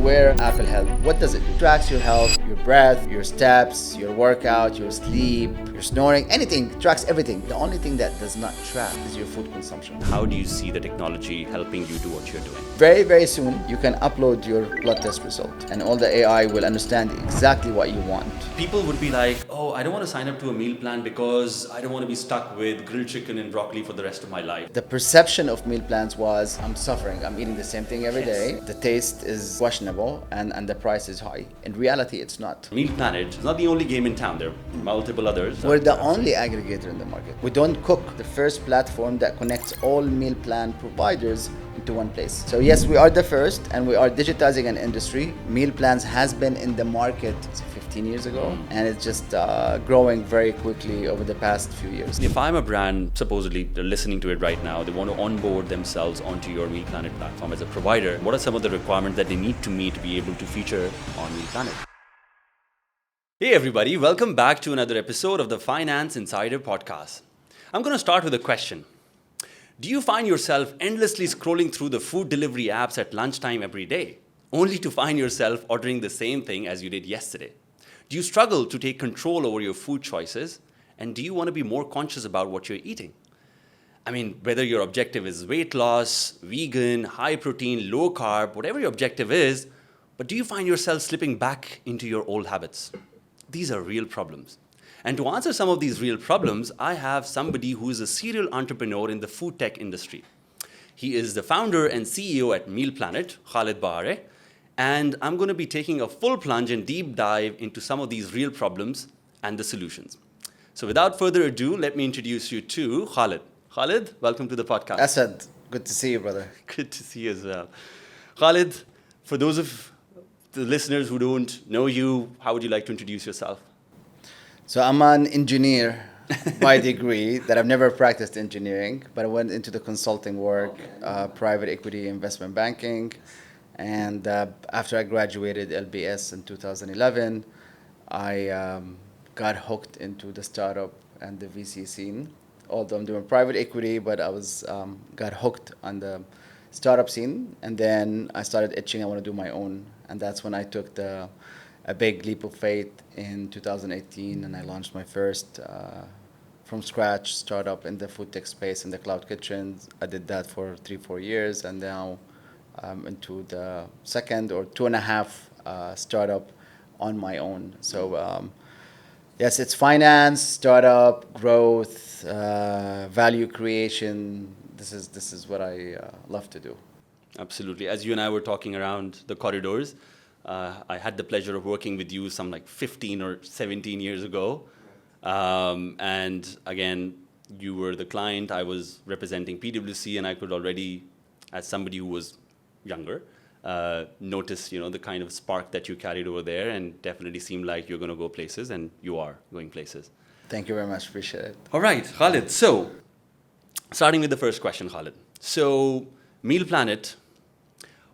Wear Apple Health. What does it do? It tracks your health, your breath, your steps, your workout, your sleep, your snoring, anything. It tracks everything. The only thing that does not track is your food consumption. How do you see the technology helping you do what you're doing? Very, very soon, you can upload your blood test result and all the AI will understand exactly what you want. People would be like, oh, I don't want to sign up to a meal plan because I don't want to be stuck with grilled chicken and broccoli for the rest of my life. The perception of meal plans was, I'm suffering, I'm eating the same thing every day. The taste is questionable and the price is high. In reality, it's not. Meal Planet is not the only game in town. There are multiple others. We're the only aggregator in the market. We don't cook. The first platform that connects all meal plan providers into one place. So yes, we are the first and we are digitizing an industry. Meal plans has been in the market 15 years ago and it's just growing very quickly over the past few years. If I'm a brand, supposedly they're listening to it right now, they want to onboard themselves onto your Meal Planet platform as a provider, what are some of the requirements that they need to meet to be able to feature on Meal Planet? Hey everybody, welcome back to another episode of the Finance Insider podcast. I'm going to start with a question. Do you find yourself endlessly scrolling through the food delivery apps at lunchtime every day, only to find yourself ordering the same thing as you did yesterday? Do you struggle to take control over your food choices? And do you want to be more conscious about what you're eating? I mean, whether your objective is weight loss, vegan, high protein, low carb, whatever your objective is, but do you find yourself slipping back into your old habits? These are real problems. And to answer some of these real problems, I have somebody who is a serial entrepreneur in the food tech industry. He is the founder and CEO at Meal Planet, Khalid Baareh, and I'm going to be taking a full plunge and deep dive into some of these real problems and the solutions. So without further ado, let me introduce you to Khalid. Khalid, welcome to the podcast. Asad, good to see you, brother. Good to see you as well. Khalid, for those of the listeners who don't know you, how would you like to introduce yourself? So I'm an engineer by degree that I've never practiced engineering, but I went into the consulting work, private equity investment banking. And after I graduated LBS in 2011, I got hooked into the startup and the VC scene. Although I'm doing private equity, but I got hooked on the startup scene. And then I started itching, I want to do my own. And that's when I took a big leap of faith in 2018 and I launched my first from scratch startup in the food tech space in the cloud kitchens. I did that for 3-4 years and now I'm into the second or 2.5 startup on my own. So yes, it's finance, startup, growth, value creation. This is what I love to do. Absolutely. As you and I were talking around the corridors, I had the pleasure of working with you some like 15 or 17 years ago. And again, you were the client, I was representing PwC, and I could already, as somebody who was younger, notice the kind of spark that you carried over there and definitely seemed like you're going to go places, and you are going places. Thank you very much. Appreciate it. All right, Khalid. So, starting with the first question, Khalid. So, Meal Planet,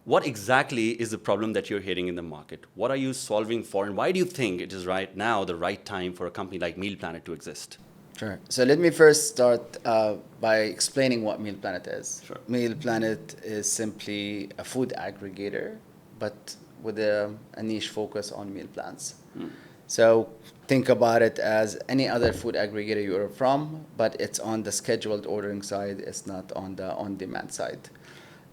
what exactly is the problem that you're hearing in the market? What are you solving for, and why do you think it is right now the right time for a company like Meal Planet to exist? Sure. So let me first start by explaining what Meal Planet is. Sure. Meal Planet is simply a food aggregator, but with a niche focus on meal plans. So think about it as any other food aggregator you order from, but it's on the scheduled ordering side, it's not on the on-demand side.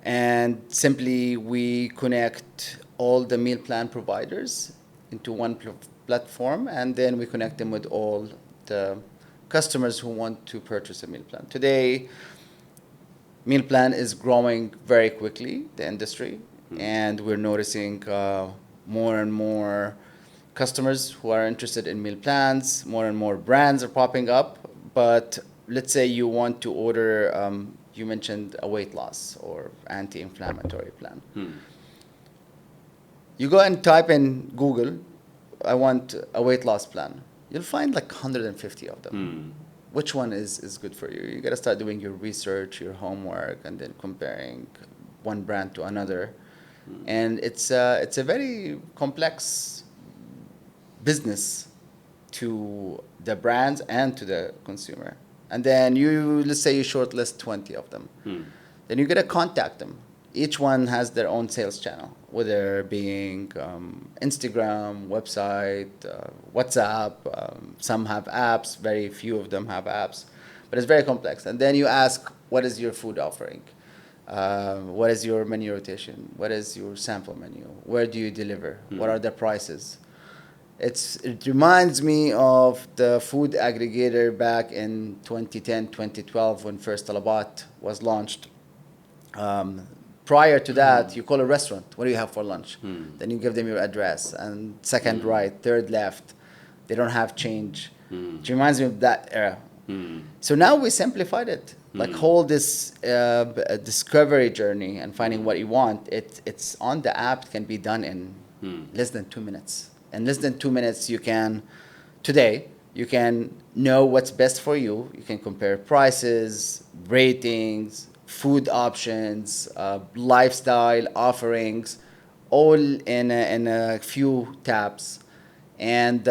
And simply we connect all the meal plan providers into one platform, and then we connect them with all the customers who want to purchase a meal plan. Today, meal plan is growing very quickly, the industry, and we're noticing more and more customers who are interested in meal plans. More and more brands are popping up, but let's say you want to order, you mentioned a weight loss or anti-inflammatory plan. You go and type in Google, I want a weight loss plan. You'll find like 150 of them. Which one is good for you? You got to start doing your research, your homework, and then comparing one brand to another. And it's a very complex business to the brands and to the consumer. And then let's say you shortlist 20 of them. Then you got to contact them. Each one has their own sales channel, whether being Instagram, website, WhatsApp. Some have apps, very few of them have apps, but it's very complex. And then you ask, what is your food offering? What is your menu rotation? What is your sample menu? Where do you deliver? What are the prices? It reminds me of the food aggregator back in 2010, 2012 when first Talabat was launched. Prior to that, you call a restaurant, what do you have for lunch? Then you give them your address, and second right, third left. They don't have change. It reminds me of that era. So now we simplified it. Like whole this discovery journey and finding what you want, it's on the app. It can be done in less than 2 minutes. In less than 2 minutes, today, you can know what's best for you. You can compare prices, ratings, food options, lifestyle offerings, all in a few taps. And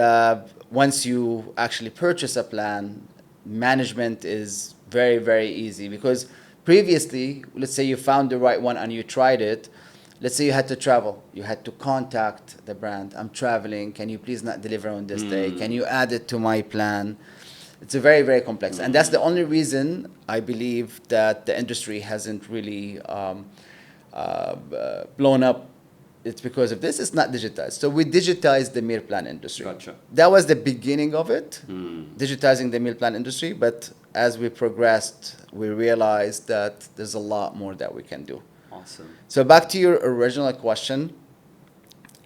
once you actually purchase a plan, management is very, very easy, because previously, let's say you found the right one and you tried it. Let's say you had to travel. You had to contact the brand. I'm traveling. Can you please not deliver on this day? Can you add it to my plan? It's a very, very complex. And that's the only reason I believe that the industry hasn't really blown up. It's because of this. It's not digitized. So we digitized the meal plan industry. Gotcha. That was the beginning of it, digitizing the meal plan industry. But as we progressed, we realized that there's a lot more that we can do. Awesome. So back to your original question,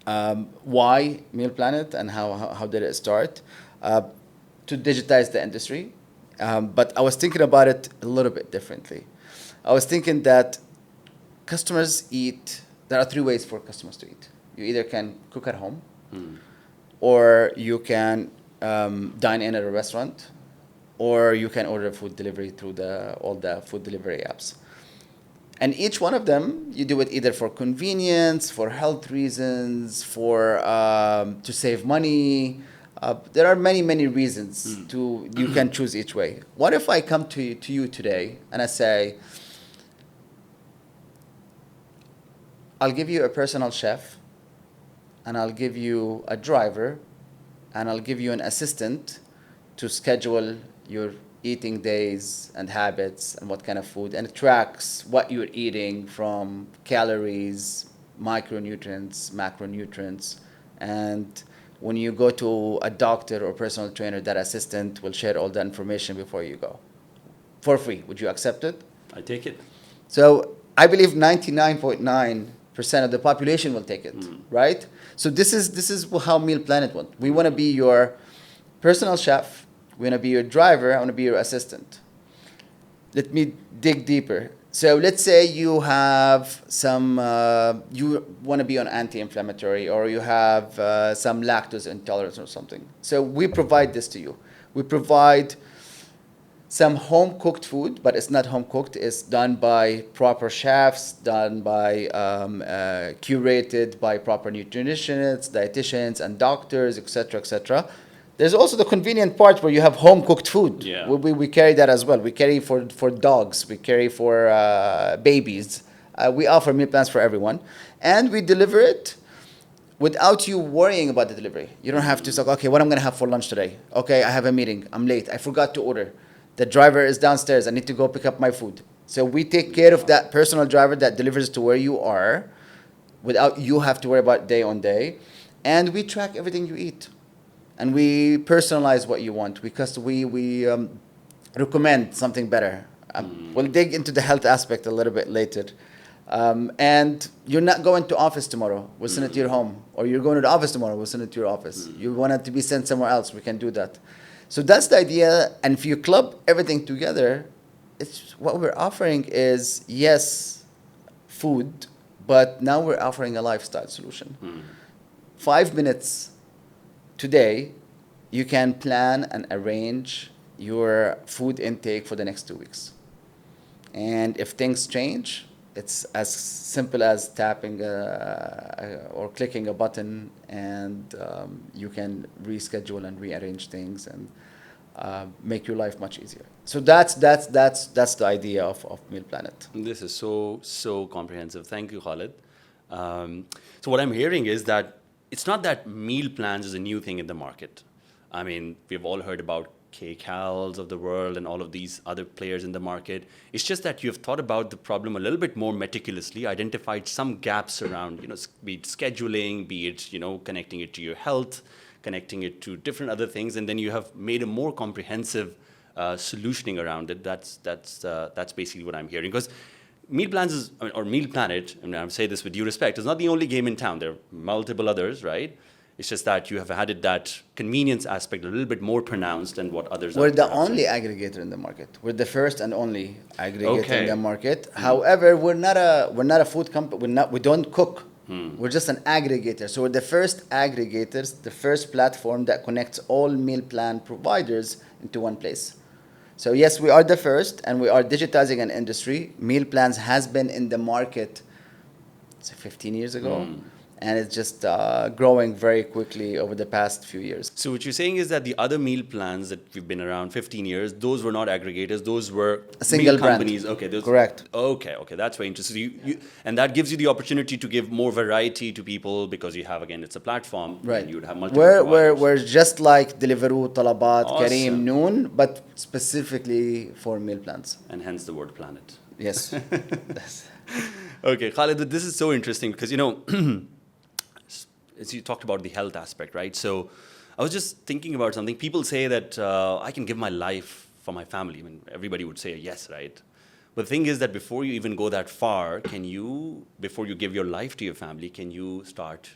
why Meal Planet and how did it start? To digitize the industry. But I was thinking about it a little bit differently. I was thinking that customers eat, there are three ways for customers to eat. You either can cook at home, or you can dine in at a restaurant, or you can order food delivery through all the food delivery apps. And each one of them, you do it either for convenience, for health reasons, for to save money. There are many, many reasons you can choose each way. What if I come to you today and I say, I'll give you a personal chef, and I'll give you a driver, and I'll give you an assistant to schedule your eating days and habits and what kind of food, and it tracks what you're eating from calories, micronutrients, macronutrients. And when you go to a doctor or personal trainer, that assistant will share all the information before you go for free. Would you accept it? I take it. So I believe 99.9% of the population will take it, right? So this is how Meal Planet wants. We want to be your personal chef. We want to be your driver. I want to be your assistant. Let me dig deeper. So let's say you have some, you want to be on anti-inflammatory, or you have some lactose intolerance or something. So we provide this to you. We provide some home-cooked food, but it's not home-cooked. It's done by proper chefs, done by, curated by proper nutritionists, dietitians, and doctors, etc., etc. There's also the convenient part where you have home-cooked food. Yeah. We carry that as well. We carry for dogs. We carry for babies. We offer meal plans for everyone. And we deliver it without you worrying about the delivery. You don't have to say, okay, what I'm going to have for lunch today? Okay, I have a meeting. I'm late. I forgot to order. The driver is downstairs. I need to go pick up my food. So we take care of that personal driver that delivers to where you are without you have to worry about day on day. And we track everything you eat. And we personalize what you want, because we recommend something better. We'll dig into the health aspect a little bit later. And you're not going to office tomorrow. We'll send it to your home. Or you're going to the office tomorrow. We'll send it to your office. You want it to be sent somewhere else. We can do that. So that's the idea. And if you club everything together, it's what we're offering is, yes, food, but now we're offering a lifestyle solution. 5 minutes today, you can plan and arrange your food intake for the next 2 weeks. And if things change, it's as simple as tapping or clicking a button, and you can reschedule and rearrange things. And make your life much easier. So that's the idea of Meal Planet. This is so comprehensive. Thank you, Khalid. So what I'm hearing is that it's not that meal plans is a new thing in the market. I mean, we've all heard about KCALs of the world and all of these other players in the market. It's just that you've thought about the problem a little bit more meticulously, identified some gaps around, be it scheduling, be it, connecting it to your health, connecting it to different other things, and then you have made a more comprehensive solutioning around it. That's basically what I'm hearing. Because Meal Plans or Meal Planet, and I say this with due respect, is not the only game in town. There are multiple others, right? It's just that you have added that convenience aspect a little bit more pronounced than what others are. We're the only aggregator in the market. We're the first and only aggregator in the market. Mm. However, we're not a food company. We don't cook. We're just an aggregator. So we're the first aggregators, the first platform that connects all meal plan providers into one place. So yes, we are the first, and we are digitizing an industry. Meal plans has been in the market 15 years ago. And it's just growing very quickly over the past few years. So what you're saying is that the other meal plans that we've been around 15 years, those were not aggregators, those were a single meal brand. Companies. Okay, Correct. Okay, that's very interesting. And that gives you the opportunity to give more variety to people because you have, again, it's a platform. Right. And you would have multiple providers. We're just like Deliveroo, Talabat, Awesome. Careem, Noon, but specifically for meal plans. And hence the word planet. Yes. Okay, Khalid, this is so interesting because, as you talked about the health aspect, right? So I was just thinking about something. People say that I can give my life for my family. I mean, everybody would say yes, right? But the thing is that before you even go that far, before you give your life to your family, can you start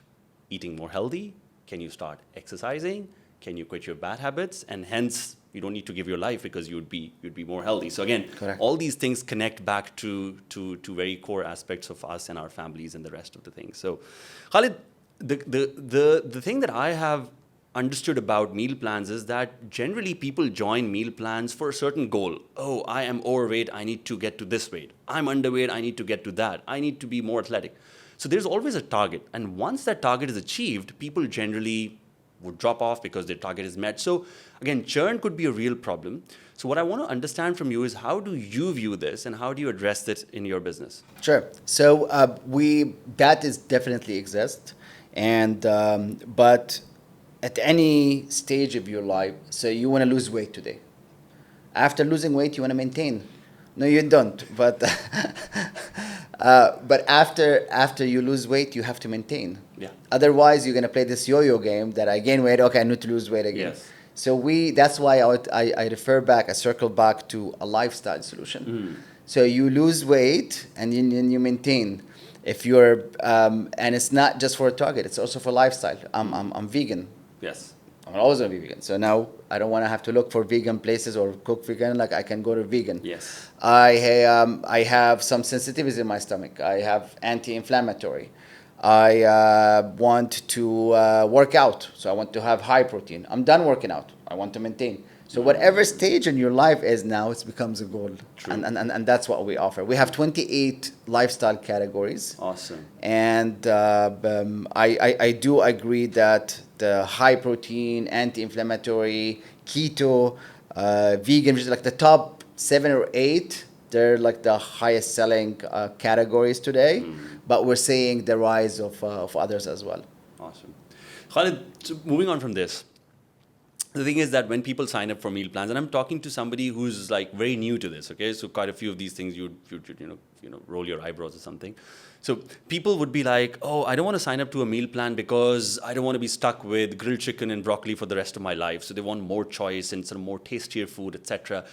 eating more healthy? Can you start exercising? Can you quit your bad habits? And hence, you don't need to give your life because you'd be more healthy. So again, Correct. All these things connect back to very core aspects of us and our families and the rest of the things. So, Khalid, the thing that I have understood about meal plans is that generally people join meal plans for a certain goal. Oh, I am overweight, I need to get to this weight. I'm underweight, I need to get to that. I need to be more athletic. So there's always a target. And once that target is achieved, people generally would drop off because their target is met. So again, churn could be a real problem. So what I want to understand from you is how do you view this and how do you address it in your business? Sure. So that is definitely exists. And but at any stage of your life, so you want to lose weight today. After losing weight, you want to maintain. No, you don't. But after you lose weight, you have to maintain. Yeah. Otherwise, you're gonna play this yo-yo game that I gain weight. Okay, I need to lose weight again. Yes. So that's why I refer back, I circle back to a lifestyle solution. So you lose weight and you maintain. If you're and it's not just for a target, it's also for lifestyle. I'm vegan. Yes. I'm always gonna be vegan. So now I don't want to have to look for vegan places or cook vegan. Like I can go to vegan. Yes. I have some sensitivities in my stomach. I have anti-inflammatory. I want to work out, so I want to have high protein. I'm done working out. I want to maintain. So whatever stage in your life is now, it becomes a goal. True. And that's what we offer. We have 28 lifestyle categories. Awesome. And I do agree that the high protein, anti-inflammatory, keto, vegan, which is like the top 7 or 8, they're like the highest selling categories today. But we're seeing the rise of others as well. Awesome. Khalid, so moving on from this, the thing is that when people sign up for meal plans, and I'm talking to somebody who's like very new to this, okay? So quite a few of these things you roll your eyebrows or something. So people would be like, oh, I don't want to sign up to a meal plan because I don't want to be stuck with grilled chicken and broccoli for the rest of my life. So they want more choice and sort of more tastier food, etc.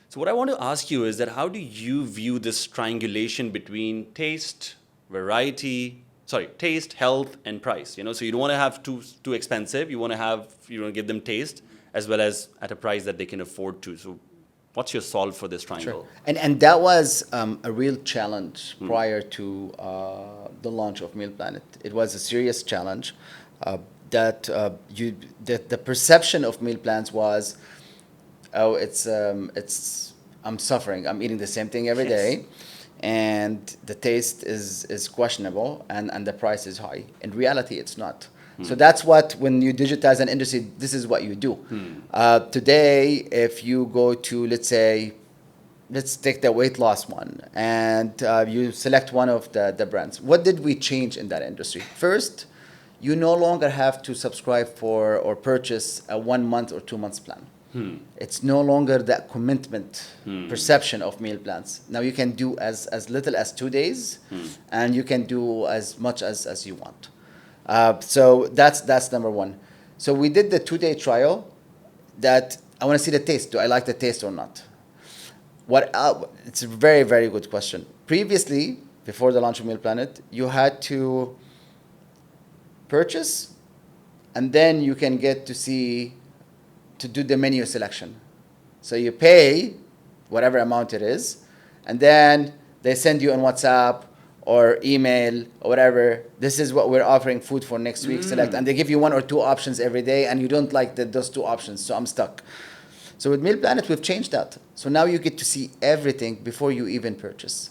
So what I want to ask you is that how do you view this triangulation between taste, health, and price? So you don't want to have too expensive. You want to give them taste as well as at a price that they can afford to. So what's your solve for this triangle? Sure. And that was a real challenge prior to the launch of Meal Planet. It was a serious challenge that the perception of meal plans was, oh, I'm suffering. I'm eating the same thing every day. And the taste is questionable and the price is high. In reality, it's not. So that's what, when you digitize an industry, this is what you do. Today, if you go to, let's take the weight loss one, and you select one of the brands. What did we change in that industry? First, you no longer have to subscribe for or purchase a 1 month or 2 months plan. It's no longer that commitment perception of meal plans. Now you can do as little as 2 days, and you can do as much as you want. So that's number one. So we did the 2-day trial. That I want to see the taste. Do I like the taste or not? It's a very, very good question. Previously, before the launch of Meal Planet, you had to purchase, and then you can get to do the menu selection. So you pay whatever amount it is, and then they send you on WhatsApp or email or whatever, this is what we're offering food for next week, select. And they give you 1 or 2 options every day, and you don't like those 2 options, so I'm stuck. So with Meal Planet, we've changed that. So now you get to see everything before you even purchase.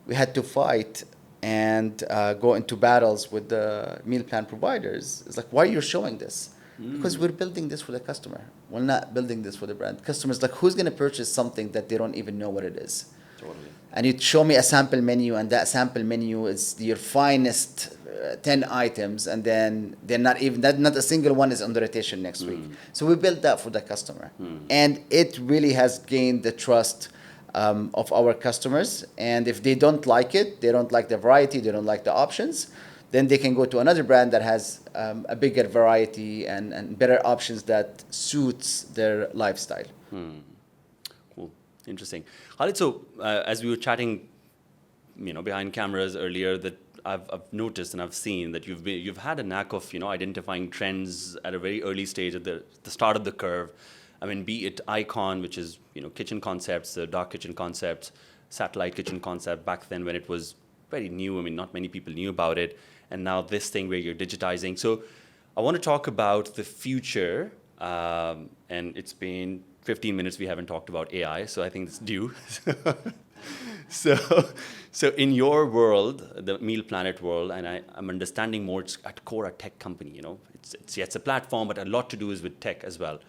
We had to fight and go into battles with the meal plan providers. It's like, why are you showing this? Because we're building this for the customer. We're not building this for the brand. Customers, like, who's going to purchase something that they don't even know what it is? Totally. And you show me a sample menu, and that sample menu is your finest 10 items, and then they're not a single one is on the rotation next week. So we built that for the customer. And it really has gained the trust of our customers. And if they don't like it, they don't like the variety, they don't like the options, then they can go to another brand that has a bigger variety and better options that suits their lifestyle. Cool. Interesting. Khalid, so as we were chatting, behind cameras earlier, that I've noticed and I've seen that you've had a knack of identifying trends at a very early stage at the start of the curve. I mean, be it Icon, which is kitchen concepts, the dark kitchen concepts, satellite kitchen concept back then when it was very new. I mean, not many people knew about it, and now this thing where you're digitizing. So I want to talk about the future, and it's been 15 minutes we haven't talked about AI, so I think it's due. So in your world, the Meal Planet world, and I'm understanding more, it's at core a tech company. It's a platform, but a lot to do is with tech as well.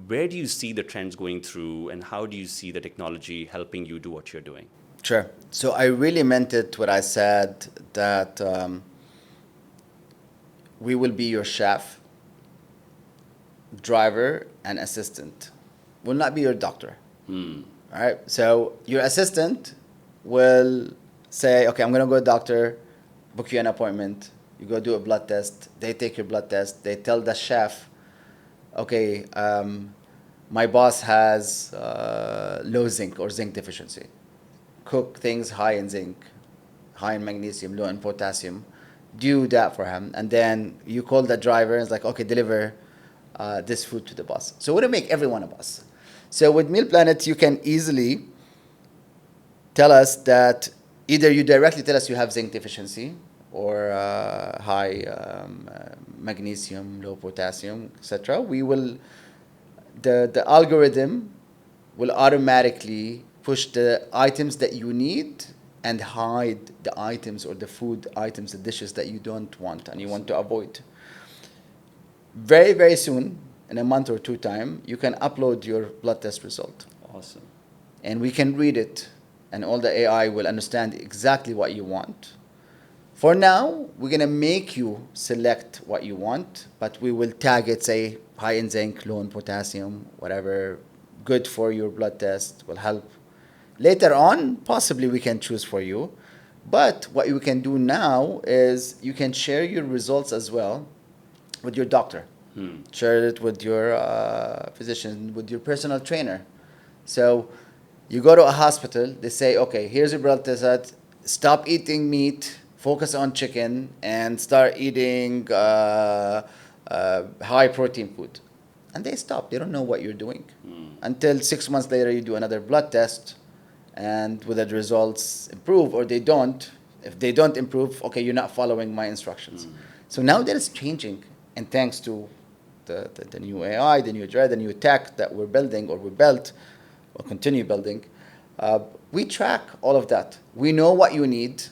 Where do you see the trends going through, and how do you see the technology helping you do what you're doing? Sure. So I really meant it when I said that we will be your chef, driver, and assistant. Will not be your doctor. All right. So your assistant will say, okay, I'm going to go to the doctor, book you an appointment. You go do a blood test. They take your blood test. They tell the chef, okay, my boss has low zinc or zinc deficiency. Cook things high in zinc, high in magnesium, low in potassium. Do that for him. And then you call the driver and it's like, okay, deliver this food to the boss. So we're going to make everyone a boss. So with Meal Planet, you can easily tell us that either you directly tell us you have zinc deficiency or high magnesium, low potassium, etc. The algorithm will automatically push the items that you need and hide the items or the food items, the dishes that you don't want and you want to avoid. Very, very soon, in a month or 2 time, you can upload your blood test result. Awesome. And we can read it, and all the AI will understand exactly what you want. For now, we're going to make you select what you want, but we will tag it, say, high in zinc, low in potassium, whatever, good for your blood test, will help. Later on, possibly we can choose for you. But what you can do now is you can share your results as well with your doctor. Share it with your physician, with your personal trainer. So you go to a hospital, they say, okay, here's your blood test, stop eating meat, focus on chicken, and start eating high protein food. And they stop. They don't know what you're doing. Until 6 months later, you do another blood test, and whether the results improve or they don't. If they don't improve, okay, you're not following my instructions. So now that is changing, and thanks to the new AI, the new tech that we're building or we built or continue building, we track all of that. We know what you need.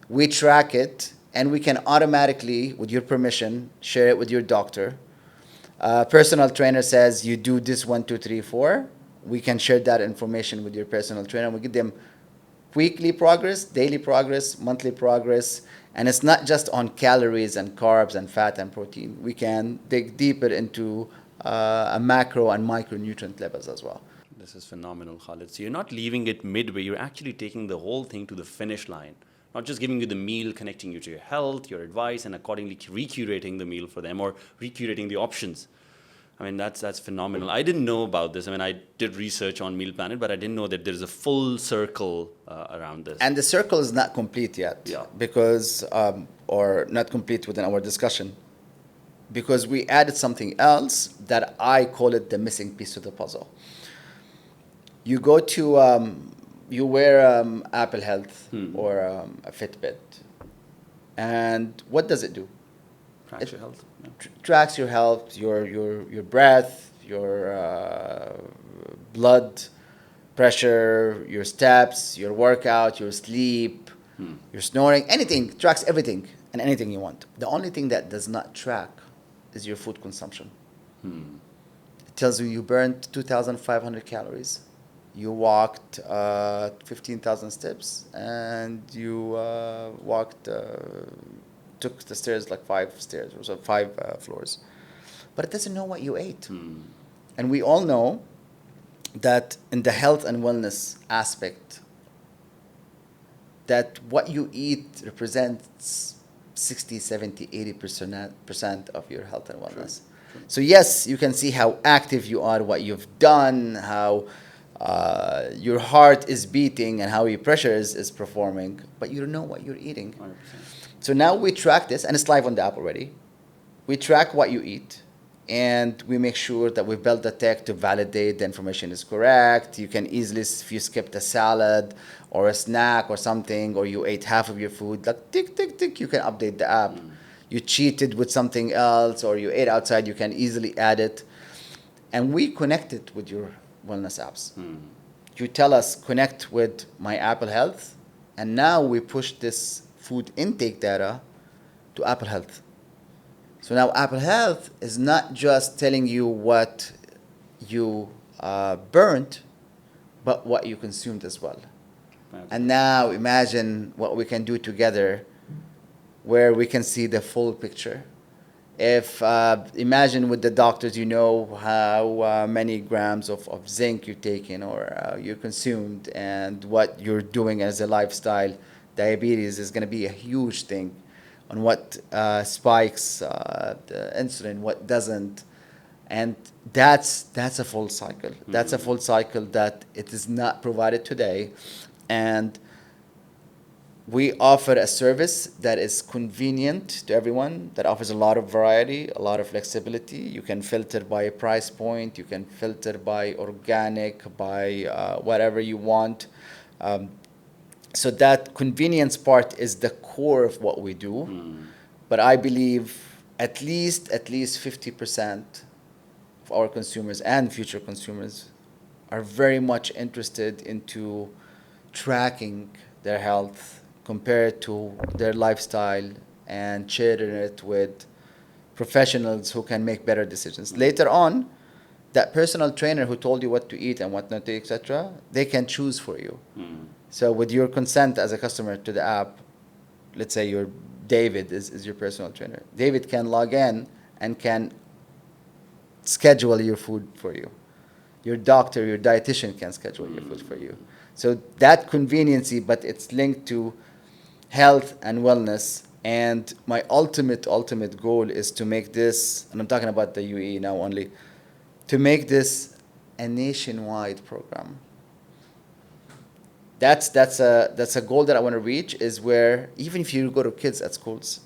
We track it, and we can automatically, with your permission, share it with your doctor. Personal trainer says you do this 1, 2, 3, 4. We can share that information with your personal trainer. We give them weekly progress, daily progress, monthly progress, and it's not just on calories and carbs and fat and protein. We can dig deeper into a macro and micronutrient levels as well. This is phenomenal, Khalid. So you're not leaving it midway. You're actually taking the whole thing to the finish line. Not just giving you the meal, connecting you to your health, your advice, and accordingly recurating the meal for them or recurating the options. I mean, that's phenomenal. I didn't know about this. I mean, I did research on Meal Planet, but I didn't know that there's a full circle around this. And the circle is not complete yet, Yeah. because, or not complete within our discussion, because we added something else that I call it the missing piece of the puzzle. You go to, you wear Apple Health or a Fitbit, and what does it do? Tracks your health. Yeah. Tracks your health, your breath, your blood pressure, your steps, your workout, your sleep, your snoring, anything. Tracks everything and anything you want. The only thing that does not track is your food consumption. It tells you burned 2,500 calories. You walked 15,000 steps, and you took the stairs like 5 stairs, or so 5 floors. But it doesn't know what you ate. And we all know that in the health and wellness aspect, that what you eat represents 60, 70, 80% of your health and wellness. True. So yes, you can see how active you are, what you've done, how your heart is beating, and how your pressure is performing, but you don't know what you're eating. 100%. So now we track this, and it's live on the app already. We track what you eat, and we make sure that we build the tech to validate the information is correct. You can easily, if you skipped a salad or a snack or something, or you ate half of your food, like tick, tick, tick, you can update the app. You cheated with something else, or you ate outside, you can easily add it. And we connect it with your wellness apps. You tell us, connect with my Apple Health, and now we push this food intake data to Apple Health. So now Apple Health is not just telling you what you burnt, but what you consumed as well. And now imagine what we can do together, where we can see the full picture. If imagine with the doctors, you know how many grams of zinc you're taking, or you consumed, and what you're doing as a lifestyle. Diabetes is going to be a huge thing, on what spikes the insulin, what doesn't, and that's a full cycle. That's a full cycle that it is not provided today, and we offer a service that is convenient to everyone, that offers a lot of variety, a lot of flexibility. You can filter by price point, you can filter by organic, by whatever you want. So that convenience part is the core of what we do. But I believe at least 50% of our consumers and future consumers are very much interested into tracking their health, compared to their lifestyle, and sharing it with professionals who can make better decisions. Later on, that personal trainer who told you what to eat and what not to eat, etc., they can choose for you. So with your consent as a customer to the app, let's say your David is your personal trainer. David can log in and can schedule your food for you. Your doctor, your dietitian can schedule your food for you. So that conveniency, but it's linked to health and wellness. And my ultimate goal is to make this, and I'm talking about the UAE now only, to make this a nationwide program. That's a goal that I want to reach, is where even if you go to kids at schools,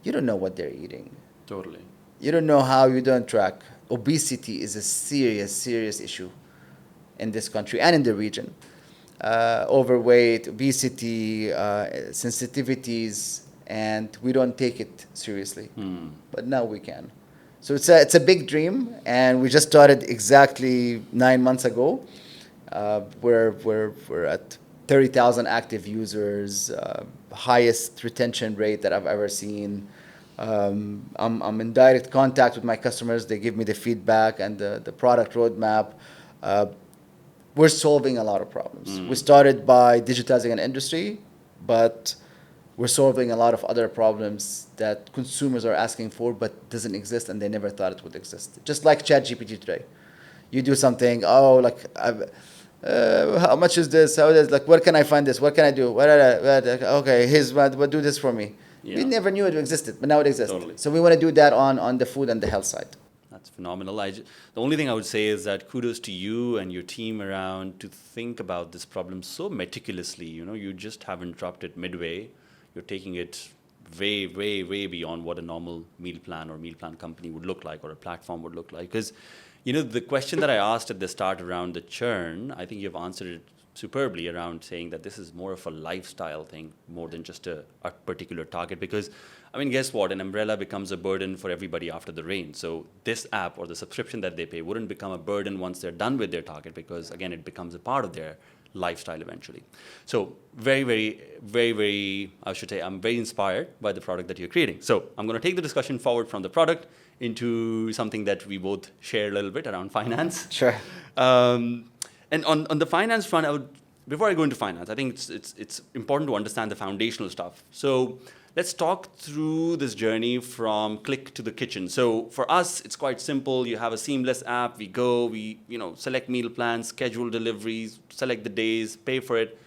you don't know what they're eating. Totally. You don't know how, you don't track. Obesity is a serious issue in this country and in the region. Overweight, obesity, sensitivities, and we don't take it seriously. But now we can. So it's a big dream, and we just started exactly 9 months ago. We're at 30,000 active users. highest retention rate that I've ever seen. I'm in direct contact with my customers. They give me the feedback and the product roadmap. Uh, we're solving a lot of problems. We started by digitizing an industry, but we're solving a lot of other problems that consumers are asking for but doesn't exist and they never thought it would exist. Just like ChatGPT today. You do something, oh, like, how much is this? How is like, where can I find this? What can I do? Okay, here's what do this for me. We Yeah. never knew it existed, but now it exists. Totally. So we want to do that on the food and the health side. That's phenomenal. The only thing I would say is that kudos to you and your team around to think about this problem so meticulously. You just haven't dropped it midway. You're taking it way, way, way beyond what a normal meal plan or meal plan company would look like or a platform would look like. Because, the question that I asked at the start around the churn, I think you've answered it superbly around saying that this is more of a lifestyle thing more than just a particular target. Because, guess what? An umbrella becomes a burden for everybody after the rain. So this app or the subscription that they pay wouldn't become a burden once they're done with their target because, again, it becomes a part of their lifestyle eventually. So very, very, very, very, I should say, I'm very inspired by the product that you're creating. So I'm going to take the discussion forward from the product into something that we both share a little bit around finance. Sure. And on the finance front, before I go into finance, I think it's important to understand the foundational stuff. So let's talk through this journey from click to the kitchen. So for us, it's quite simple. You have a seamless app. We go, we select meal plans, schedule deliveries, select the days, pay for it.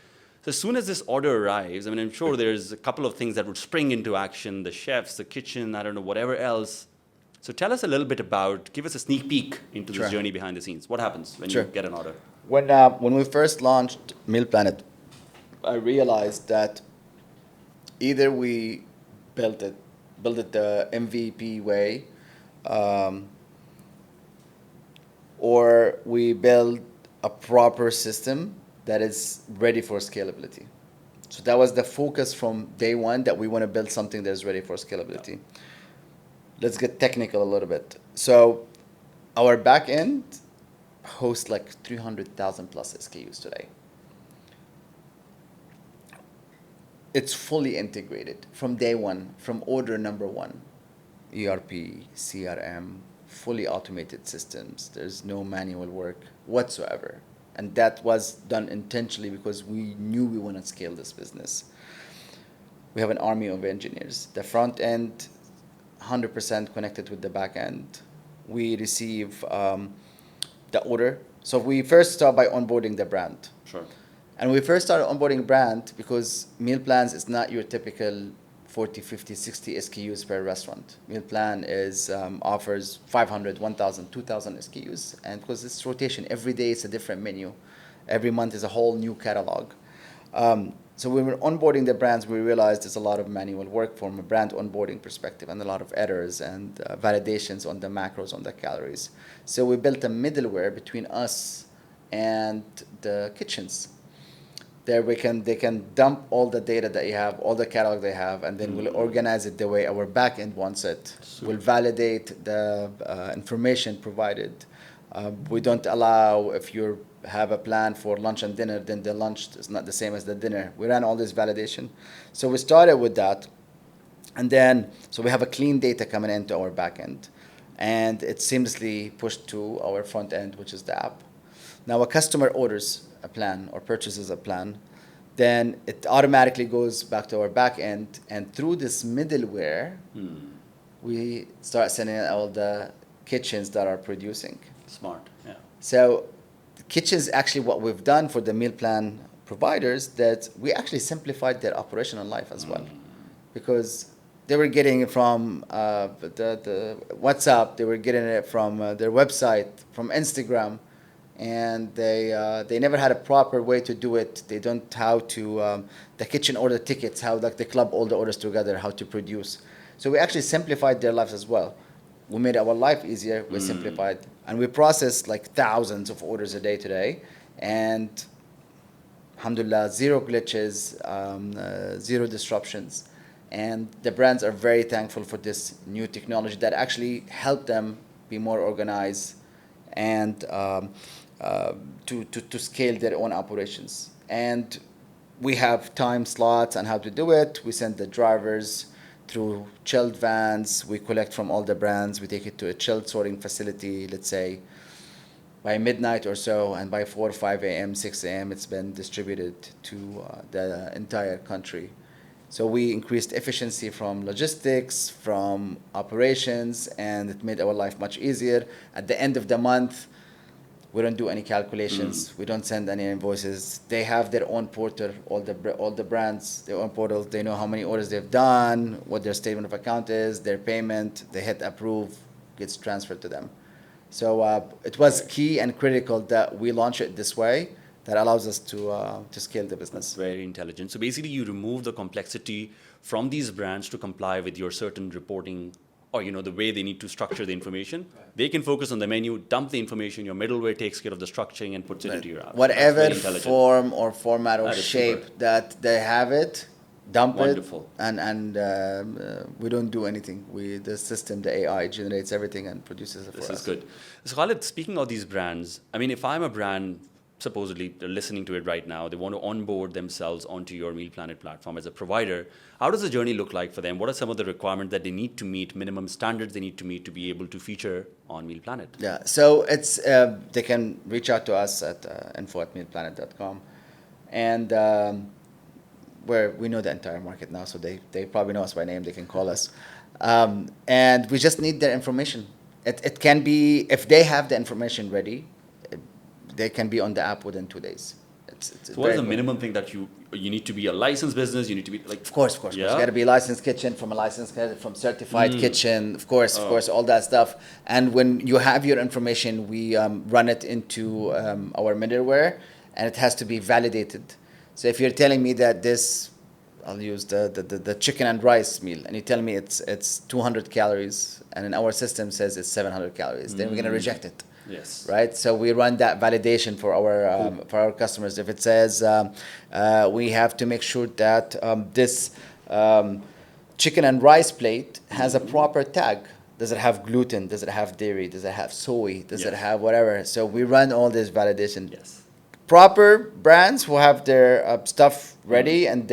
So as soon as this order arrives, I'm sure there's a couple of things that would spring into action, the chefs, the kitchen, I don't know, whatever else. So tell us a little bit give us a sneak peek into Sure. this journey behind the scenes. What happens when Sure. you get an order? When we first launched Meal Planet, I realized that either we built it the MVP way, or we build a proper system that is ready for scalability. So that was the focus from day one, that we want to build something that is ready for scalability. Let's get technical a little bit. So our back end hosts like 300,000 plus SKUs today. It's fully integrated from day one, from order number one. ERP, CRM, fully automated systems. There's no manual work whatsoever. And that was done intentionally because we knew we want to scale this business. We have an army of engineers. The front end, 100% connected with the back end. We receive the order. So we first start by onboarding the brand. Sure. And we first started onboarding brand because meal plans is not your typical 40, 50, 60 SKUs per restaurant. Meal plan offers 500, 1,000, 2,000 SKUs. And because it's rotation, every day it's a different menu. Every month is a whole new catalog. So when we were onboarding the brands, we realized there's a lot of manual work from a brand onboarding perspective and a lot of errors and validations on the macros, on the calories. So we built a middleware between us and the kitchens. There they can dump all the data that you have, all the catalog they have, and then we'll organize it the way our back end wants it. We'll validate the information provided. We don't allow, if you have a plan for lunch and dinner, then the lunch is not the same as the dinner. We ran all this validation. So we started with that. And then, so we have a clean data coming into our back end. And it's seamlessly pushed to our front end, which is the app. Now a customer orders a plan or purchases a plan, then it automatically goes back to our back end. And through this middleware, we start sending out all the kitchens that are producing. Smart, yeah. So kitchens, actually what we've done for the meal plan providers, that we actually simplified their operational life as well. Because they were getting it from the WhatsApp, they were getting it from their website, from Instagram, and they never had a proper way to do it. They don't how to the kitchen order tickets, how like they club all the orders together, how to produce. So we actually simplified their lives as well. We made our life easier. We simplified, and we process like thousands of orders a day today, and alhamdulillah, zero glitches, zero disruptions. And the brands are very thankful for this new technology that actually helped them be more organized and to scale their own operations. And we have time slots on how to do it. We send the drivers through chilled vans. We collect from all the brands. We take it to a chilled sorting facility, let's say by midnight or so, and by 4 or 5 a.m., 6 a.m., it's been distributed to the entire country. So we increased efficiency from logistics, from operations, and it made our life much easier. At the end of the month, we don't do any calculations. We don't send any invoices. They have their own portal, all the brands, their own portals. They know how many orders they've done, what their statement of account is, their payment. They hit approve, gets transferred to them. So it was key and critical that we launch it this way. That allows us to scale the business. Very intelligent. So basically, you remove the complexity from these brands to comply with your certain reporting, or the way they need to structure the information. Right. They can focus on the menu, dump the information. Your middleware takes care of the structuring and puts it into your app. Whatever form or format or shape super. That they have it, dump Wonderful. it, and we don't do anything. The system, the AI generates everything and produces it for us. This is good. So Khalid, speaking of these brands, I mean, if I'm a brand, supposedly they're listening to it right now, they want to onboard themselves onto your Meal Planet platform as a provider, how does the journey look like for them? What are some of the requirements that they need to meet, minimum standards they need to meet to be able to feature on Meal Planet? Yeah, so it's they can reach out to us at info@mealplanet.com, and where we know the entire market now, so they probably know us by name, they can call us. And we just need their information. It can be, if they have the information ready, they can be on the app within 2 days. So what is the minimum thing that you need to be a licensed business? You need to be like... Of course. Yeah? You got to be a licensed kitchen, from certified kitchen, of course, all that stuff. And when you have your information, we run it into our middleware, and it has to be validated. So if you're telling me that this, I'll use the chicken and rice meal, and you tell me it's 200 calories, and in our system says it's 700 calories, then we're going to reject it. Yes. Right. So we run that validation for our customers. If it says we have to make sure that this chicken and rice plate has a proper tag. Does it have gluten? Does it have dairy? Does it have soy? Does it have whatever? So we run all this validation. Yes. Proper brands who have their stuff ready and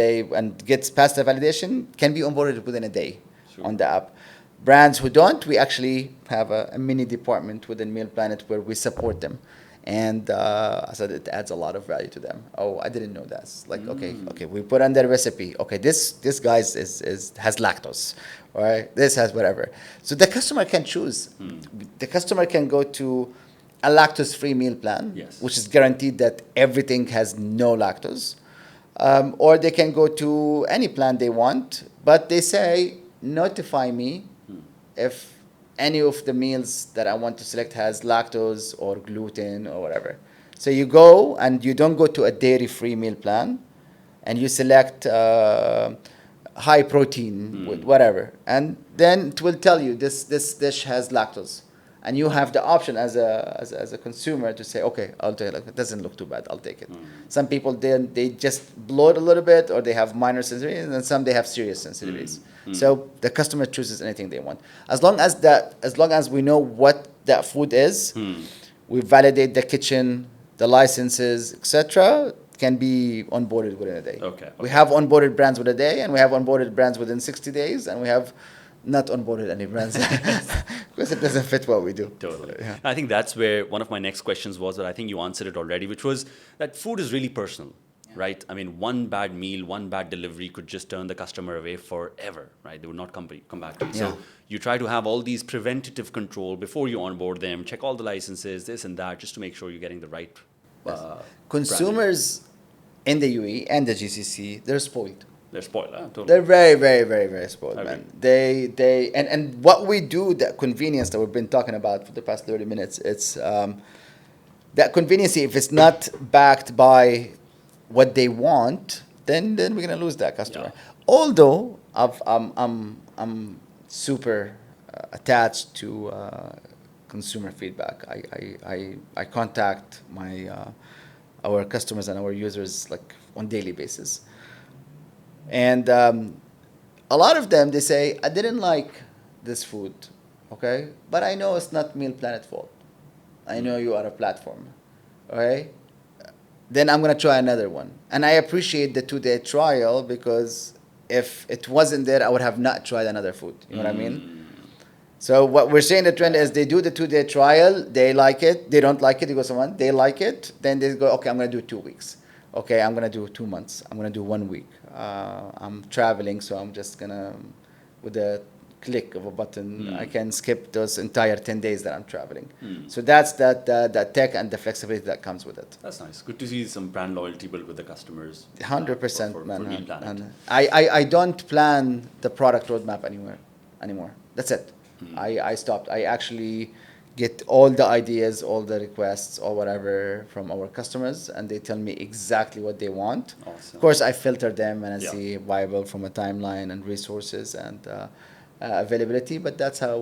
gets past the validation can be onboarded within a day on the app. Brands who don't, we actually have a mini department within Meal Planet where we support them. And I said it adds a lot of value to them. Oh, I didn't know that. It's like, okay, we put on their recipe. Okay, this guy has lactose, all right? This has whatever. So the customer can choose. The customer can go to a lactose-free meal plan, which is guaranteed that everything has no lactose. Or they can go to any plan they want, but they say, notify me if any of the meals that I want to select has lactose or gluten or whatever. So you go and you don't go to a dairy-free meal plan, and you select high protein with whatever, and then it will tell you this dish has lactose, and you have the option as a consumer to say, okay, I'll take it. It doesn't look too bad, I'll take it. Some people they just bloat a little bit, or they have minor sensitivities, and some they have serious sensitivities. So the customer chooses anything they want. As long as we know what that food is, we validate the kitchen, the licenses, etc. Can be onboarded within a day. Okay. We have onboarded brands within a day, and we have onboarded brands within 60 days, and we have not onboarded any brands because it doesn't fit what we do. Totally. Yeah. I think that's where one of my next questions was, that I think you answered it already, which was that food is really personal. Right? I mean, one bad meal, one bad delivery could just turn the customer away forever, right? They would not come back to you. So you try to have all these preventative control before you onboard them, check all the licenses, this and that, just to make sure you're getting the right consumers in the UAE and the GCC, they're spoiled. They're spoiled, totally. They're very, very, very, very spoiled, man. And what we do, that convenience that we've been talking about for the past 30 minutes, it's that convenience, if it's not backed by what they want, then we're gonna lose that customer. Yeah. Although I'm super attached to consumer feedback. I contact our customers and our users like on daily basis, and a lot of them, they say, I didn't like this food, okay, but I know it's not Meal Planet fault. I know you are a platform, okay. then I'm gonna try another one. And I appreciate the 2-day trial because if it wasn't there, I would have not tried another food. You know what I mean? So what we're saying the trend is they do the 2-day trial, they like it, they don't like it, they go someone, they like it, then they go, okay, I'm gonna do 2 weeks. Okay, I'm gonna do 2 months. I'm gonna do 1 week. I'm traveling, so I'm just gonna, with a click of a button, I can skip those entire 10 days that I'm traveling. So that's that tech and the flexibility that comes with it. That's nice. Good to see some brand loyalty built with the customers. 100%, for man. Meal Planet. And I don't plan the product roadmap anymore. That's it. I stopped. I actually get all the ideas, all the requests, or whatever from our customers, and they tell me exactly what they want. Awesome. Of course, I filter them and I Yeah. see viable from a timeline and resources and availability. But that's how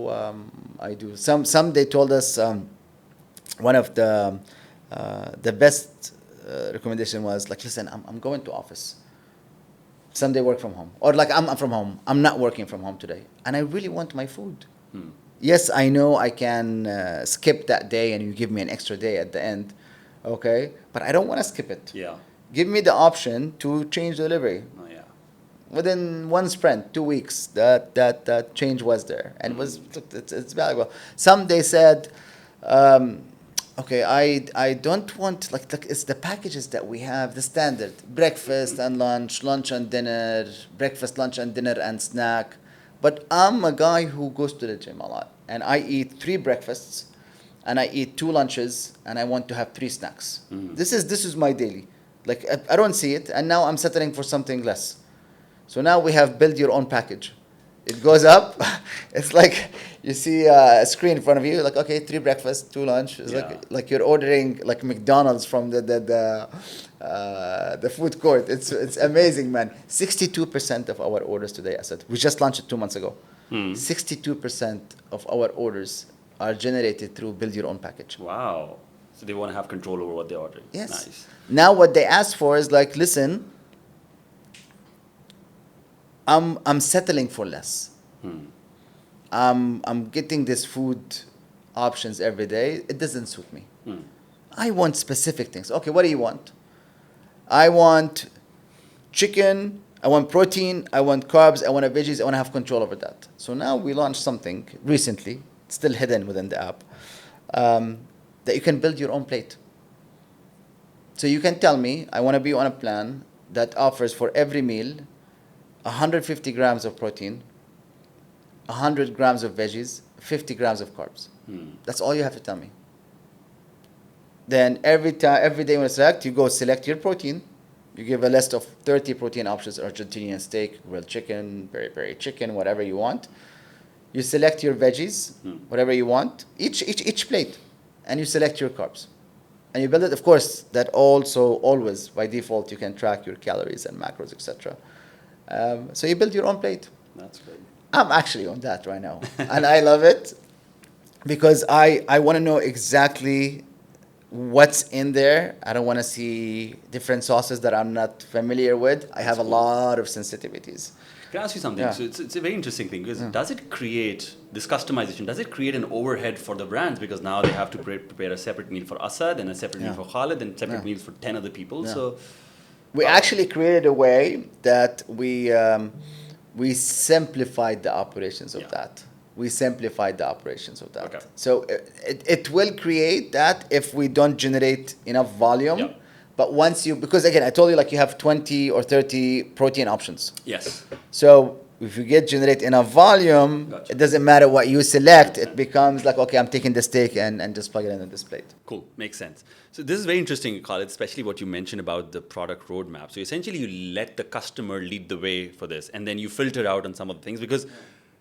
I do. Some they told us one of the best recommendation was like, listen, I'm going to office. Someday work from home, or like I'm from home. I'm not working from home today, and I really want my food. Yes, I know I can skip that day, and you give me an extra day at the end, okay? But I don't want to skip it. Yeah. Give me the option to change delivery. Oh, yeah. Within one sprint, 2 weeks, that change was there, and it's valuable. Some they said, okay, I don't want like it's the packages that we have, the standard breakfast and lunch, lunch and dinner, breakfast, lunch and dinner and snack. But I'm a guy who goes to the gym a lot, and I eat 3 breakfasts, and I eat 2 lunches, and I want to have 3 snacks. This is my daily. Like I don't see it, and now I'm settling for something less. So now we have build your own package. It goes up. It's like you see a screen in front of you. Like, okay, 3 breakfast, 2 lunch. It's Yeah. like you're ordering like McDonald's from the food court. It's amazing, man. 62% of our orders today, I said, we just launched it 2 months ago. 62% of our orders are generated through build your own package. Wow. So they want to have control over what they're ordering. Yes. Nice. Now what they ask for is like, listen, I'm settling for less. I'm getting this food options every day. It doesn't suit me. I want specific things. Okay, what do you want? I want chicken. I want protein. I want carbs. I want veggies. I want to have control over that. So now we launched something recently, still hidden within the app, that you can build your own plate. So you can tell me, I want to be on a plan that offers for every meal 150 grams of protein, 100 grams of veggies, 50 grams of carbs. That's all you have to tell me. Then every day when you select, you go select your protein. You give a list of 30 protein options: Argentinian steak, grilled chicken, peri-peri chicken, whatever you want. You select your veggies, whatever you want, each plate, and you select your carbs. And you build it. Of course, that also always by default you can track your calories and macros, etc. So you build your own plate. That's good. I'm actually on that right now, and I love it because I want to know exactly what's in there. I don't want to see different sauces that I'm not familiar with. I have a lot of sensitivities. Can I ask you something? Yeah. So it's a very interesting thing because does it create this customization? Does it create an overhead for the brands because now they have to prepare a separate meal for Asad and a separate meal for Khalid and separate meals for 10 other people? Yeah. So We actually created a way that we simplified the operations of that. We simplified the operations of that. Okay. So it will create that if we don't generate enough volume. Yeah. But once because again, I told you like you have 20 or 30 protein options. yes. So if you generate enough volume, Gotcha. it doesn't matter what you select. It becomes like, okay, I'm taking the steak and just plug it in this plate. Cool, makes sense. So this is very interesting, Khalid, especially what you mentioned about the product roadmap. So essentially you let the customer lead the way for this and then you filter out on some of the things because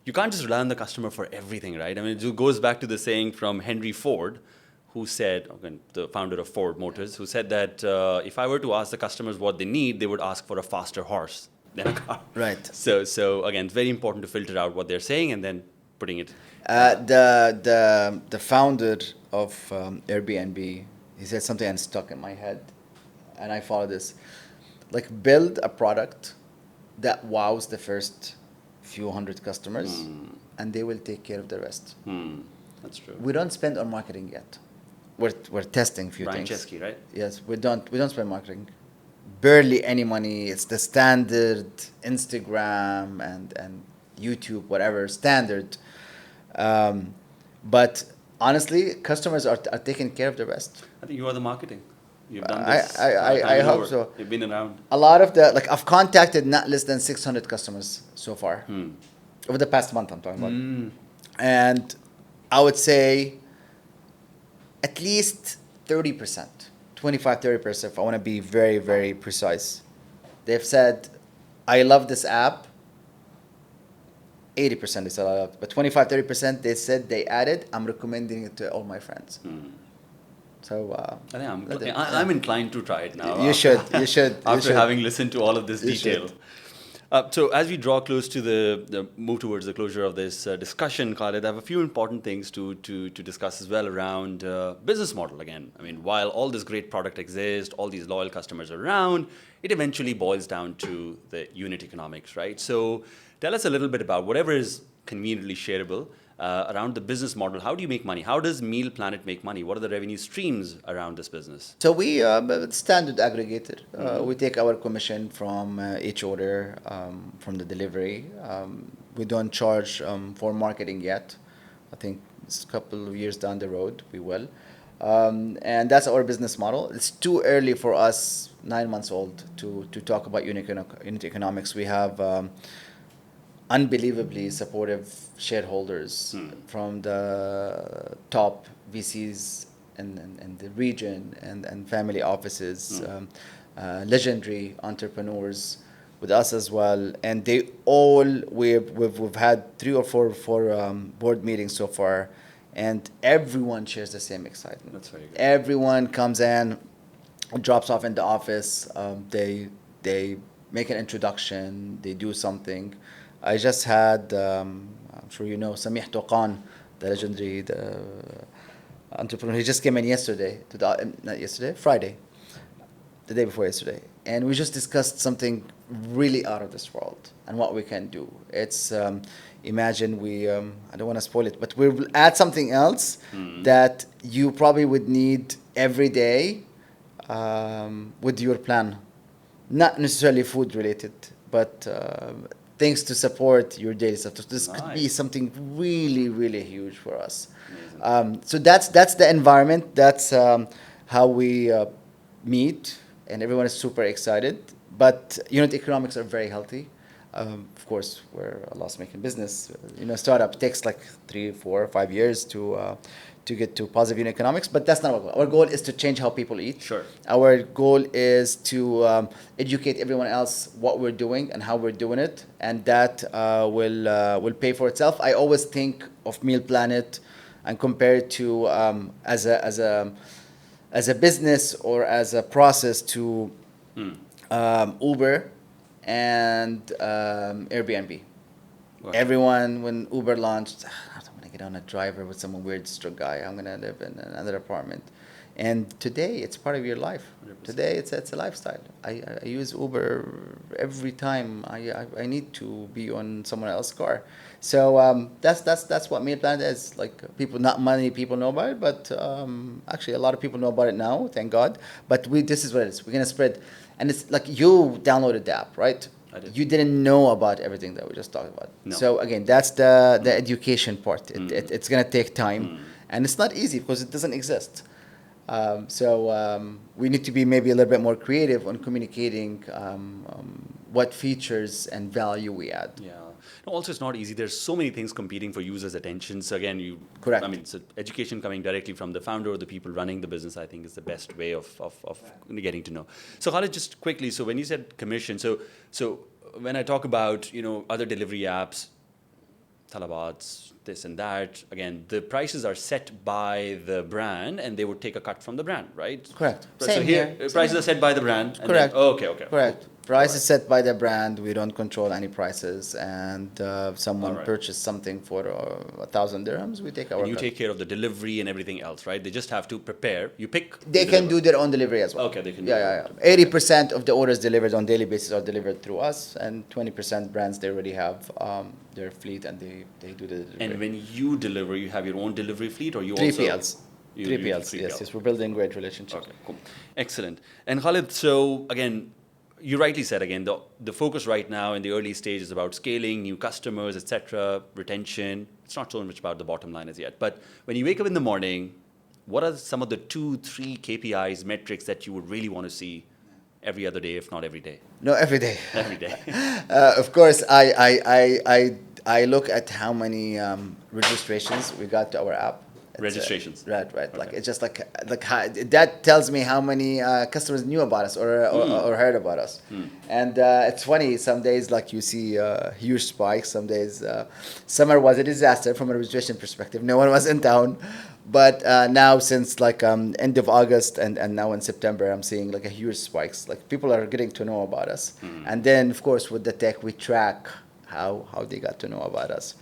you can't just rely on the customer for everything, right? I mean, it goes back to the saying from Henry Ford, who said, the founder of Ford Motors, who said that if I were to ask the customers what they need, they would ask for a faster horse than a car. Right. So again, it's very important to filter out what they're saying and then putting it. The founder of Airbnb, he said something and stuck in my head, and I follow this. Like, build a product that wows the first few hundred customers, and they will take care of the rest. That's true. We don't spend on marketing yet. we're testing a few Brian things. Chesky, right? Yes, we don't spend marketing. Barely any money. It's the standard Instagram and YouTube, whatever standard. Um, but honestly, customers are taking care of the rest. I think you are the marketing. You've done I this I, I, time I and hope over. so. You've been around. A lot of the like I've contacted not less than 600 customers so far Hmm. over the past month. I'm talking about, and I would say at least 30%, 25-30%. If I want to be very very precise, they've said, "I love this app." 80% they said I love it, but 25-30% they said they added, "I'm recommending it to all my friends." So I think let them- I'm inclined to try it now. You should. You should. You After should. having listened to all of this You detail. should. So as we draw close to the move towards the closure of this discussion, Khalid, I have a few important things to discuss as well around business model again. I mean, while all this great product exists, all these loyal customers are around, it eventually boils down to the unit economics, right? So tell us a little bit about whatever is conveniently shareable around the business model. How do you make money? How does Meal Planet make money? What are the revenue streams around this business? So we standard aggregator. We take our commission from each order from the delivery. We don't charge for marketing yet. I think it's a couple of years down the road we will, and that's our business model. It's too early for us, 9 months old, to talk about unit economics. We have unbelievably supportive shareholders from the top VCs in the region and family offices, legendary entrepreneurs with us as well. And they all, we've had 3 or 4 board meetings so far, and everyone shares the same excitement. That's very good. Everyone comes in, drops off in the office. They make an introduction. They do something. I just had, I'm sure you know, Samih Toqan, the legendary entrepreneur. He just came in yesterday, not yesterday, Friday, the day before yesterday. And we just discussed something really out of this world and what we can do. It's, imagine we, I don't want to spoil it, but we'll add something else that you probably would need every day with your plan. Not necessarily food related, but things to support your daily stuff. This could be Nice. something really, really huge for us. So that's the environment. That's how we meet, and everyone is super excited. But unit economics are very healthy. Of course, we're a loss-making business. Startup takes like 3, 4, 5 years to get to positive unit economics, but that's not our goal. Our goal is to change how people eat. Sure. Our goal is to educate everyone else what we're doing and how we're doing it, and that will pay for itself. I always think of Meal Planet and compare it to as a business or as a process to Uber and Airbnb. Right. Everyone, when Uber launched, I don't want to get on a driver with some weird stroke guy. I'm going to live in another apartment. And today, it's part of your life. 100%. Today, it's a lifestyle. I use Uber every time I need to be on someone else's car. So that's what Meal Planet is. Like not many people know about it, but actually a lot of people know about it now. Thank God. But this is what it is. We're gonna spread, and it's like you downloaded the app, right? I did. You didn't know about everything that we just talked about. No. So again, that's the education part. It's gonna take time, and it's not easy because it doesn't exist. So we need to be maybe a little bit more creative on communicating what features and value we add. Yeah. No, also, it's not easy. There's so many things competing for users' attention. So again, Correct. I mean, so education coming directly from the founder or the people running the business, I think, is the best way of getting to know. So Khalid, just quickly. So when you said commission, so when I talk about other delivery apps, Talabat's, this and that, again, the prices are set by the brand, and they would take a cut from the brand, right? Correct. So Same here, here. prices are set by the brand. And Correct. Then, okay. Correct. Price is set by the brand. We don't control any prices. And someone Alright. purchased something for 1,000 dirhams, we take our And you cut. take care of the delivery and everything else, right? They just have to prepare. You pick. They you can deliver. do their own delivery as well. Okay, they can do Yeah. their own. 80% of the orders delivered on daily basis are delivered through us, and 20% brands, they already have their fleet and they do the delivery. And when you deliver, you have your own delivery fleet, or you 3PLs. You Three use PLs, 3PL. yes, yes. We're building great relationships. Okay, cool. Excellent. And Khalid, so again, you rightly said again, the focus right now in the early stage is about scaling, new customers, etc., retention. It's not so much about the bottom line as yet. But when you wake up in the morning, what are some of the 2, 3 KPIs, metrics that you would really want to see every other day, if not every day? No, every day. Every day. Of course, I look at how many registrations we got to our app. Registrations. Right. Okay. Like it's just like how, that tells me how many customers knew about us or heard about us. And it's funny. Some days like you see huge spikes. Some days summer was a disaster from a registration perspective. No one was in town. But now since like end of August and now in September, I'm seeing like a huge spikes. Like people are getting to know about us. And then of course with the tech we track how they got to know about us.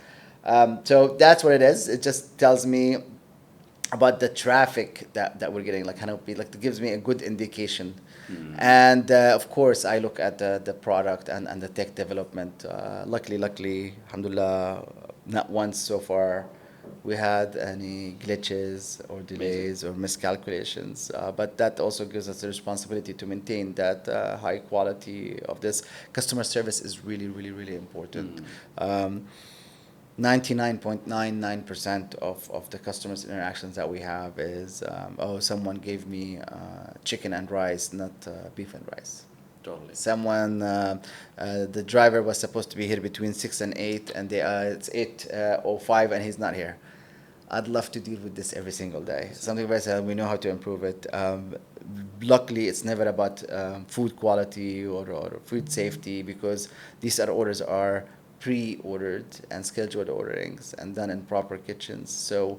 So that's what it is. It just tells me about the traffic that we're getting, like kind of be like it gives me a good indication. And of course I look at the product and the tech development. Luckily, alhamdulillah, not once so far we had any glitches or delays or miscalculations. But that also gives us the responsibility to maintain that high quality of this. Customer service is really important. 99.99% of the customers' interactions that we have is, oh, someone gave me chicken and rice, not beef and rice. Totally. Someone, the driver was supposed to be here between 6 and 8, and it's 8:05 and he's not here. I'd love to deal with this every single day. Something very sad, we know how to improve it. Luckily, it's never about food quality or food safety, because these orders are pre-ordered and scheduled orderings and done in proper kitchens. So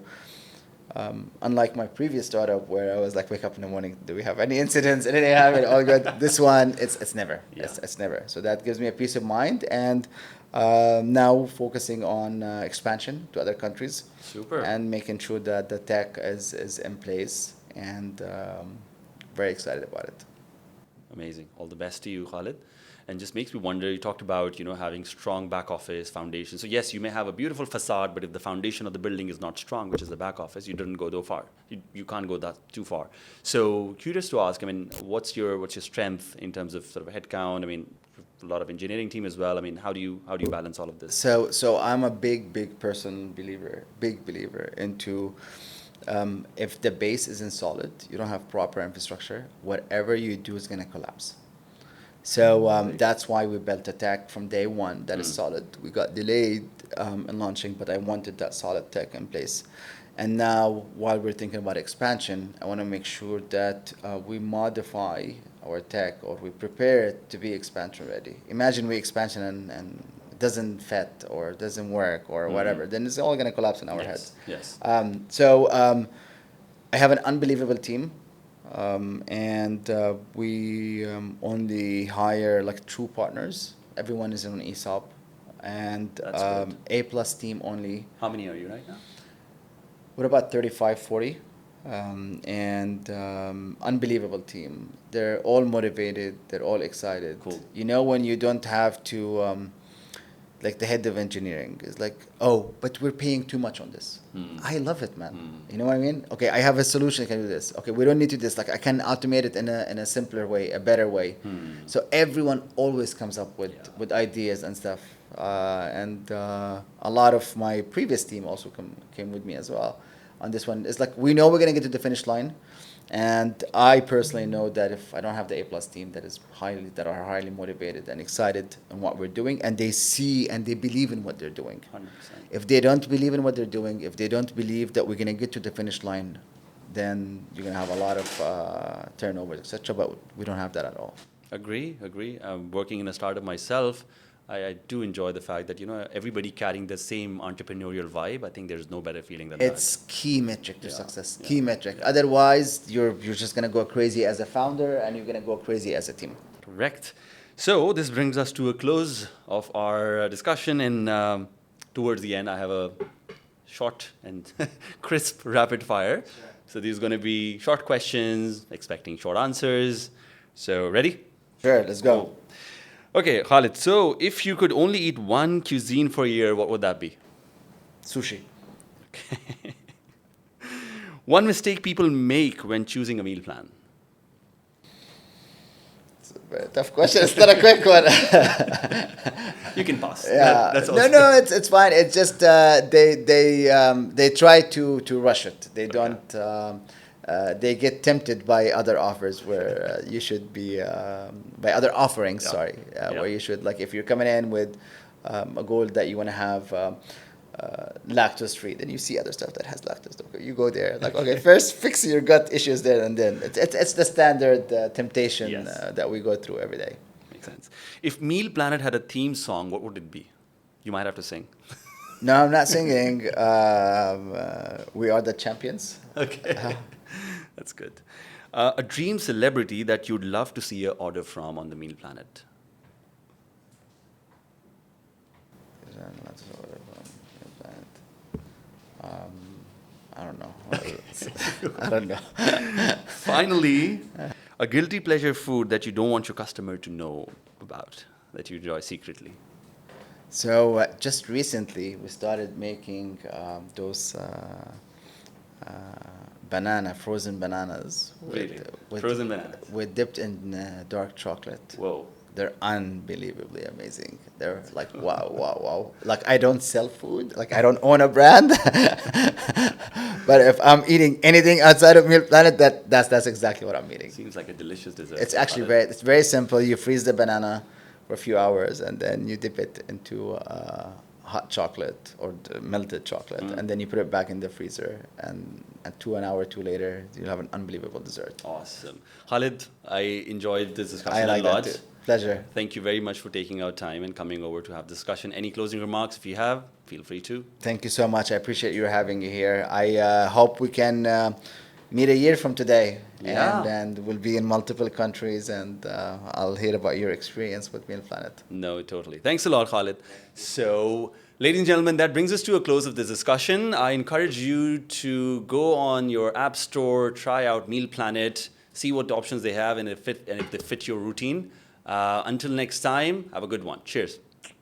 unlike my previous startup where I was like, wake up in the morning, do we have any incidents? Anything happen? All good. This one, it's never. Yeah. It's never. So that gives me a peace of mind. And now focusing on expansion to other countries. Super. And making sure that the tech is in place, and very excited about it. Amazing. All the best to you, Khalid. And just makes me wonder, you talked about, having strong back office foundation. So yes, you may have a beautiful facade, but if the foundation of the building is not strong, which is the back office, you didn't go that far. You can't go that too far. So curious to ask, what's your strength in terms of sort of headcount? A lot of engineering team as well. How do you balance all of this? So I'm a big believer into if the base isn't solid, you don't have proper infrastructure, whatever you do is going to collapse. So that's why we built a tech from day one that is solid. We got delayed in launching, but I wanted that solid tech in place. And now, while we're thinking about expansion, I want to make sure that we modify our tech, or we prepare it to be expansion ready. Imagine we expansion and it doesn't fit or doesn't work or whatever, then it's all going to collapse in our heads. Yes. So I have an unbelievable team. And we only hire like true partners. Everyone is on ESOP, and A+ team only. How many are you right now? We're about 35, 40, and unbelievable team. They're all motivated. They're all excited. Cool. When you don't have to, like the head of engineering is like, oh, but we're paying too much on this. I love it, man. You know what I mean? Okay, I have a solution. I can do this. Okay, we don't need to do this. Like I can automate it in a simpler way, a better way. So everyone always comes up with ideas and stuff. And a lot of my previous team also came with me as well on this one. It's like we know we're gonna get to the finish line. And I personally know that if I don't have the A+ team that are highly motivated and excited in what we're doing, and they see and they believe in what they're doing. 100%. If they don't believe in what they're doing, if they don't believe that we're going to get to the finish line, then you're going to have a lot of turnover, etc. But we don't have that at all. Agree. Working in a startup myself, I do enjoy the fact that everybody carrying the same entrepreneurial vibe. I think there's no better feeling than It's key metric to success. Key metric. Otherwise, you're just gonna go crazy as a founder, and you're gonna go crazy as a team. Correct. So this brings us to a close of our discussion, and towards the end, I have a short and crisp rapid fire. Sure. So these are going to be short questions, expecting short answers. So ready? Sure. Let's go. Cool. Okay, Khalid, so if you could only eat one cuisine for a year, what would that be? Sushi. Okay. One mistake people make when choosing a meal plan. It's a very tough question. It's not a quick one. You can pass. Yeah. That's No, also no, it's fine. It's just they try to rush it. They Okay. don't. They get tempted by other offers where you should be by other offerings. Yeah. Sorry, Yeah. where you should, like, if you're coming in with a goal that you want to have lactose free, then you see other stuff that has lactose. Okay, you go there, like, okay, first fix your gut issues there, and then it's the standard temptation Yes. that we go through every day. Makes sense. If Meal Planet had a theme song, what would it be? You might have to sing. No, I'm not singing. We are the champions. Okay. That's good. A dream celebrity that you'd love to see an order from on the Meal Planet. I don't know. I don't know. Finally, a guilty pleasure food that you don't want your customer to know about, that you enjoy secretly. So just recently, we started making those frozen bananas. Really? Frozen bananas. With dipped in dark chocolate. Whoa. They're unbelievably amazing. They're like, wow, wow, wow. Like, I don't sell food. Like, I don't own a brand. But if I'm eating anything outside of Meal Planet, that's exactly what I'm eating. Seems like a delicious dessert. It's actually it's very simple. You freeze the banana for a few hours, and then you dip it into hot chocolate or melted chocolate, and then you put it back in the freezer. And an hour or two later, you'll have an unbelievable dessert. Awesome. Khalid, I enjoyed this discussion I like a lot. that too. Pleasure. Thank you very much for taking out time and coming over to have discussion. Any closing remarks? If you have, feel free to. Thank you so much. I appreciate you having you here. I hope we can meet a year from today, Yeah. and we'll be in multiple countries, and I'll hear about your experience with Meal Planet. No, totally. Thanks a lot, Khalid. So, ladies and gentlemen, that brings us to a close of this discussion. I encourage you to go on your app store, try out Meal Planet, see what options they have, and if they fit your routine. Until next time, have a good one. Cheers.